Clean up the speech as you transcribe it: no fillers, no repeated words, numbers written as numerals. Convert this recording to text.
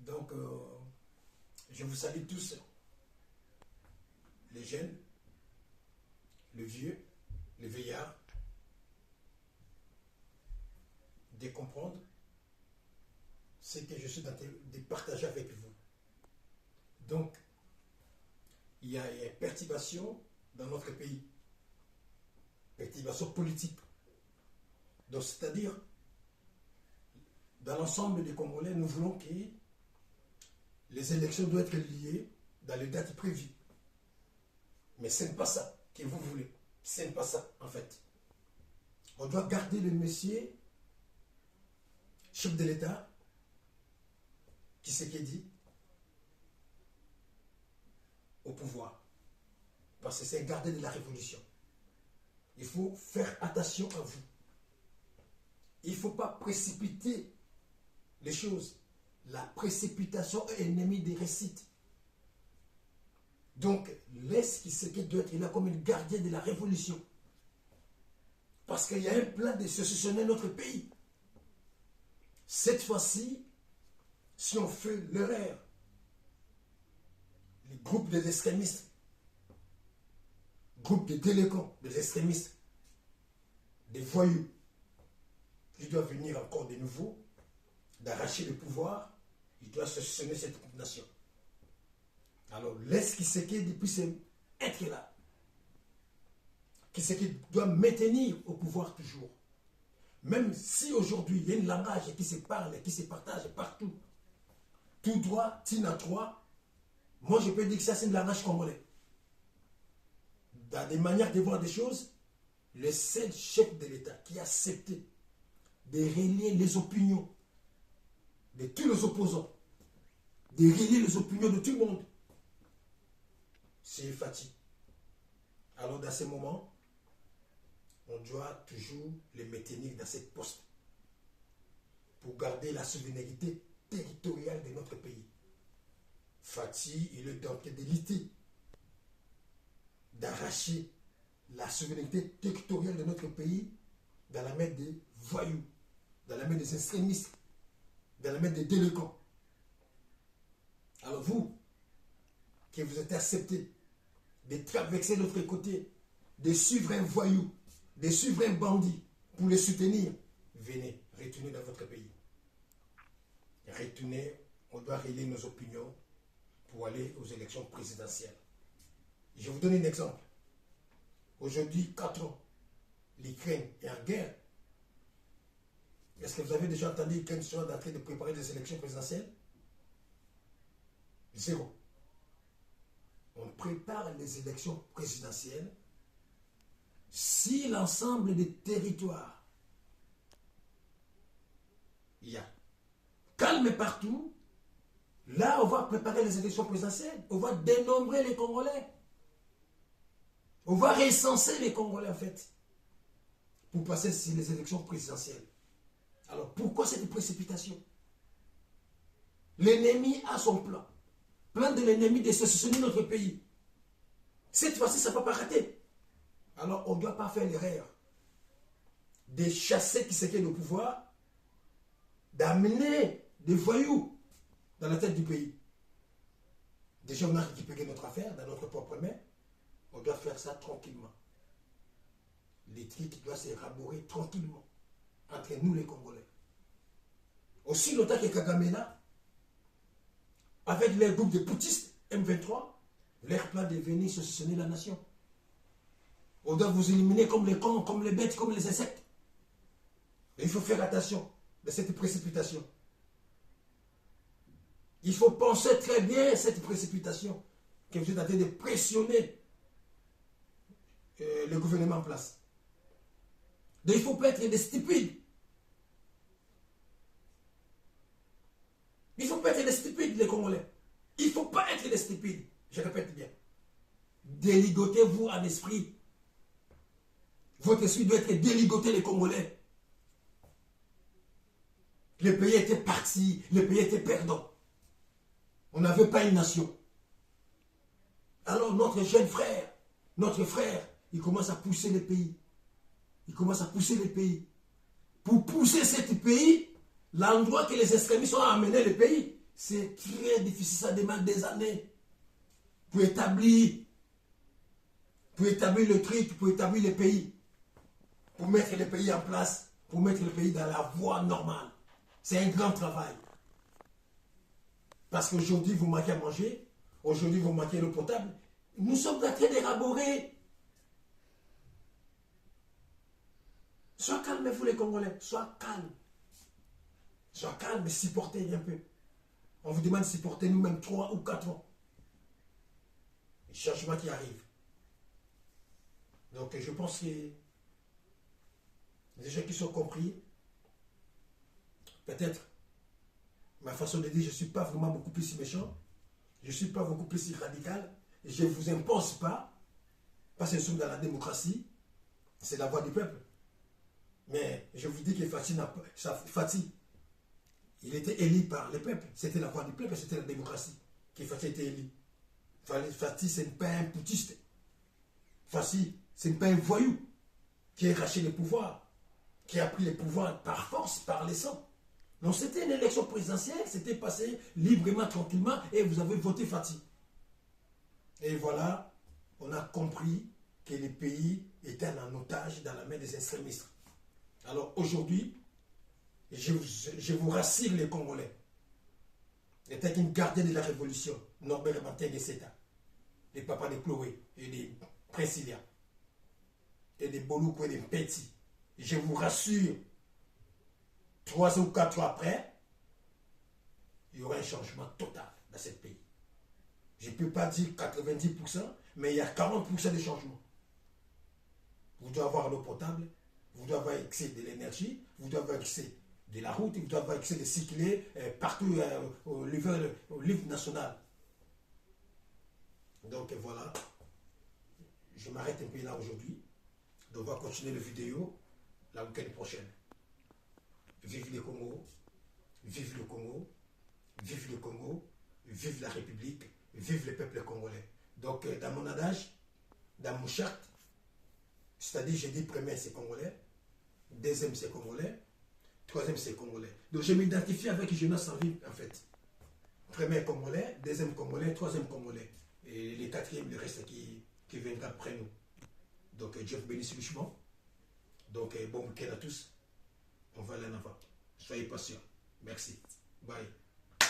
Donc, je vous salue tous, les jeunes, les vieux, les vieillards, de comprendre ce que je suis en train de partager avec vous. Donc, il y a une perturbation dans notre pays, perturbation politique. Donc, c'est-à-dire, dans l'ensemble des Congolais, nous voulons que les élections doivent être liées dans les dates prévues. Mais ce n'est pas ça que vous voulez. Ce n'est pas ça, en fait. On doit garder le monsieur, chef de l'État, qui sait qu'il dit, au pouvoir. Parce que c'est garder de la révolution. Il faut faire attention à vous. Il ne faut pas précipiter les choses. La précipitation est ennemie des réussites. Donc, laisse qui sait qu'il doit être là comme un gardien de la révolution. Parce qu'il y a un plan de sécessionner notre pays. Cette fois-ci, si on fait l'erreur, les groupes des extrémistes, groupes de délinquants, des extrémistes, des voyous, ils doivent venir encore de nouveau, d'arracher le pouvoir, ils doivent sécessionner cette nation. Alors, laisse Tshisekedi puisse être là. Tshisekedi doit maintenir au pouvoir toujours. Même si aujourd'hui, il y a une langage qui se parle et qui se partage partout. Tout droit, tina droit. Moi, je peux dire que ça, c'est un langage congolais. Dans des manières de voir des choses, le seul chef de l'État qui a accepté de relier les opinions de tous les opposants, de relier les opinions de tout le monde, c'est Fati. Alors, dans ces moments, on doit toujours les maintenir dans cette poste pour garder la souveraineté territoriale de notre pays. Fati, il est en train de lutter, d'arracher la souveraineté territoriale de notre pays dans la main des voyous, dans la main des extrémistes, dans la main des délinquants. Alors vous, qui vous êtes accepté de traverser de l'autre côté, de suivre un voyou, de suivre un bandit pour les soutenir, venez, retournez dans votre pays. Retournez, on doit relier nos opinions pour aller aux élections présidentielles. Je vais vous donner un exemple. Aujourd'hui, 4 ans, l'Ukraine est en guerre. Est-ce que vous avez déjà entendu l'Ukraine soit en train de préparer des élections présidentielles? Zéro. On prépare les élections présidentielles si l'ensemble des territoires, il y a calme partout, là on va préparer les élections présidentielles, on va dénombrer les Congolais, on va recenser les Congolais en fait, pour passer sur les élections présidentielles. Alors pourquoi cette précipitation? L'ennemi a son plan. Plan de l'ennemi de sécessionner notre pays. Cette fois-ci, ça ne va pas rater. Alors, on ne doit pas faire l'erreur de chasser qui c'est qui est au pouvoir, d'amener des voyous dans la tête du pays. Déjà, on a récupéré notre affaire dans notre propre main. On doit faire ça tranquillement. Les trucs doivent se raborer tranquillement entre nous, les Congolais. Aussi longtemps que Kagame est là, avec les groupes de poutistes, M23, leur plan de venir sécessionner la nation. On doit vous éliminer comme les cons, comme les bêtes, comme les insectes. Et il faut faire attention de cette précipitation. Il faut penser très bien à cette précipitation que vous êtes en train de pressionner le gouvernement en place. Donc il ne faut pas être des stupides. Il ne faut pas être des stupides, les Congolais. Il ne faut pas être des stupides. Je répète bien. Déligotez-vous en esprit. Votre esprit doit être déligoté, les Congolais. Le pays était parti, le pays était perdant. On n'avait pas une nation. Alors notre jeune frère, notre frère, il commence à pousser le pays. Il commence à pousser le pays. Pour pousser ce pays, l'endroit que les extrémistes ont amené le pays, C'est très difficile, ça demande des années pour établir le truc, pour établir le pays, pour mettre le pays en place, pour mettre le pays dans la voie normale. C'est un grand travail. Parce qu'aujourd'hui, vous manquez à manger, aujourd'hui, vous manquez l'eau potable. Nous sommes en train d'élaborer. Sois calme, vous les Congolais, sois calme. Sois calme et supportez un peu. On vous demande de supporter nous-mêmes 3 ou 4 ans. Le changement qui arrive. Donc je pense que les gens qui sont compris, peut-être ma façon de dire, je ne suis pas vraiment beaucoup plus méchant, je ne suis pas beaucoup plus radical, je ne vous impose pas, parce que nous sommes dans la démocratie, c'est la voix du peuple. Mais je vous dis que Fati, il était élu par le peuple, c'était la voix du peuple, c'était la démocratie, que Fati était élu. Fati, ce n'est pas un putiste. Fati, ce n'est pas un voyou qui a arraché le pouvoir, qui a pris le pouvoir par force, par les sangs. Non, c'était une élection présidentielle, c'était passé librement, tranquillement, et vous avez voté Fati. Et voilà, on a compris que le pays était en otage dans la main des extrémistes. Alors aujourd'hui, je vous rassure les Congolais, était une gardien de la révolution, Norbert Martin de Seta, les papas de Chloé et des Précilia, et des Boloukou et des Petits. Je vous rassure, 3 ou 4 ans après, il y aura un changement total dans ce pays. Je ne peux pas dire 90%, mais il y a 40% de changement. Vous devez avoir l'eau potable, vous devez avoir accès de l'énergie, vous devez avoir accès de la route, vous devez avoir accès de cycler partout au livre national. Donc voilà, je m'arrête un peu là aujourd'hui. On va continuer la vidéo la week-end prochaine. Vive le Congo, vive le Congo, vive le Congo, vive la République, vive le peuple congolais. Donc dans mon adage, dans mon charte, c'est-à-dire je dis premier c'est congolais, deuxième c'est congolais, troisième c'est congolais. Donc je m'identifie avec Jonas Savim en fait. Premier congolais, deuxième congolais, troisième congolais. Et les quatrièmes, le reste qui viendra après nous. Donc Dieu vous bénisse richement. Donc bon week-end à tous. On va aller en avant. Soyez patients. Merci. Bye.